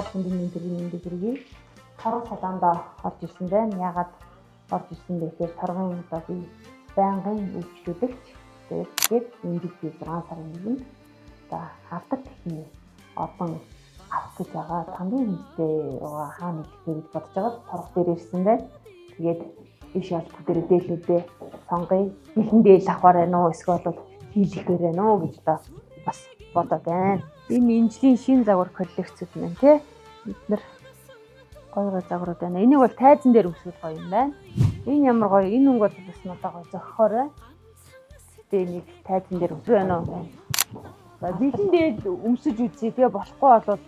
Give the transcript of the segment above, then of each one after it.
та бүхэнд энэ төргийн торгон салаанда орж ирсэн байна. Ягаад орж ирсэн бэ гэхээр торгон одоо би байнгын үйлчлүүлэгч. Тэгээд эндийг би 6 сарын нэгэнд одоо авдаг техник одоо авах гэж байгаа. Хамгийн хүнтэй хаана хэлэхээ гэж бодож байгаа. Торгон дээр ирсэн байна. Тэгээд иш яаж бүгдээ дээлүүдээ сонгоё. Хилэн дээл авахаар байна уу? Эсвэл хийлэхээр байна уу гэж одоо бас бодоод байна. Энэ инжлийн шин загвар коллекцүүд маань тий. Бид нар гоё загварууд байна. Энийг бол тайзан дээр өсгөх гоё юм байна. Энэ ямар гоё. Энэ өнгө бол бас надад гоё зохихоор байна. Гэтэ энийг тайзан дээр өсгөх байна уу? За бэлэн дээл өмсөж үзье тий. Болохгүй бол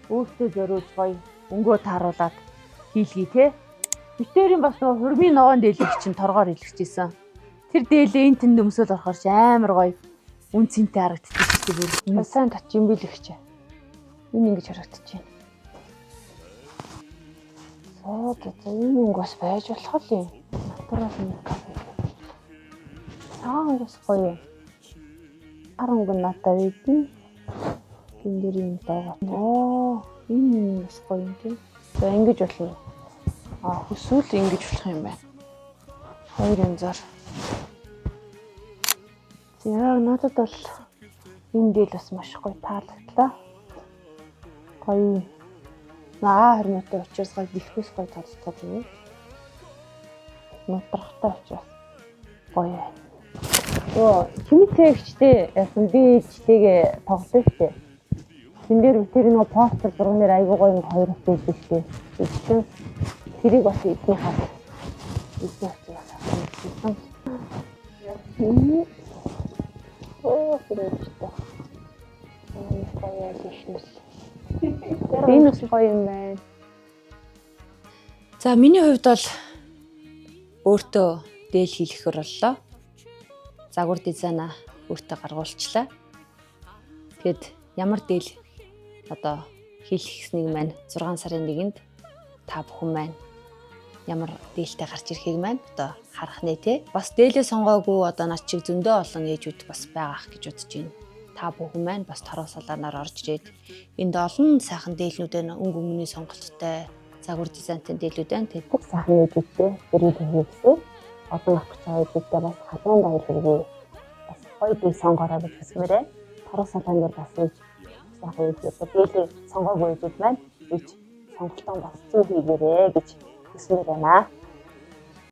өөртөө зориулж гоё өнгөө тааруулаад хийлгий тий. Битэрийн бас нөгөө хурмын ногоон дээлийг чинь торгоор илгэжсэн. Тэр дээлээ энэ тэнд өмсөөл орохоор ч амар гоё үн цэнтэй харагддаг шүү дээ. Сайн татчих юм бил ихч. Энэ ингэж харагдчих. За энэ өнгө бас байж болох юм. Натурал мейкап. Саа өнгөс гоё. Өнгө надад үйдэн. Энэ дэр юм даа. Энэ бас гоё юм тийм. За ингэж болно. Хүсвэл ингэж болох юм байна. Хоёр янзаар. За надад бол энэ дээл бас маш гоё таалагдлаа. Гоё. Хармаатай учраас гоё бэлхүүс гоё тодтол юм. Нутрахтай учраас гоё байна. Химицэгчтэй яасан би ичтэйгээ тоглосон шүү дээ. Тэн дээр тэр нэг постэр зургнаар айгуу гоё хоёр хэлсэн шүү дээ. Тэрийг бас эдний хат. Эдний хат бас авсан. Тэрэгтэй. Энэ бас гоё юм байна. За миний хувьд бол өөртөө дээл хийлгэхээр боллоо. Загвар дизайнаа өөртөө гаргуулчлаа. Тэгэд ямар дээл одоо хийлгэхснийг маань 6 сарын 1-нд та бүхэн маань ямар дээлтэй гарч ирэхийг маань одоо харах нэ тий. Бас дээлээ сонгоогүй одоо над чиг зөндөө олон ээжүүд бас байгаах гэж бодож байна. Та бүхэн маань бас торгон салаанаар орж ирээд энд олон сайхан дээлнүүд байна. Өнгө өмнөний сонголттой загвар дизайнтай дээлүүд байна. Тэг сайхан ээжүүдтэй бүрийн хийгсэн. Одоо авах гэж байгаа ээжүүдтэй бас халуун баяр хүргэе. Бас гоё дээл сонгороо гэж хүсмээрээ. Торгон салаан дээр бас сайхан ээжүүд дээлээ сонгоогүй ээжүүд маань сонголтоо бас зүү хийгээрэй гэж хүсмээр байна.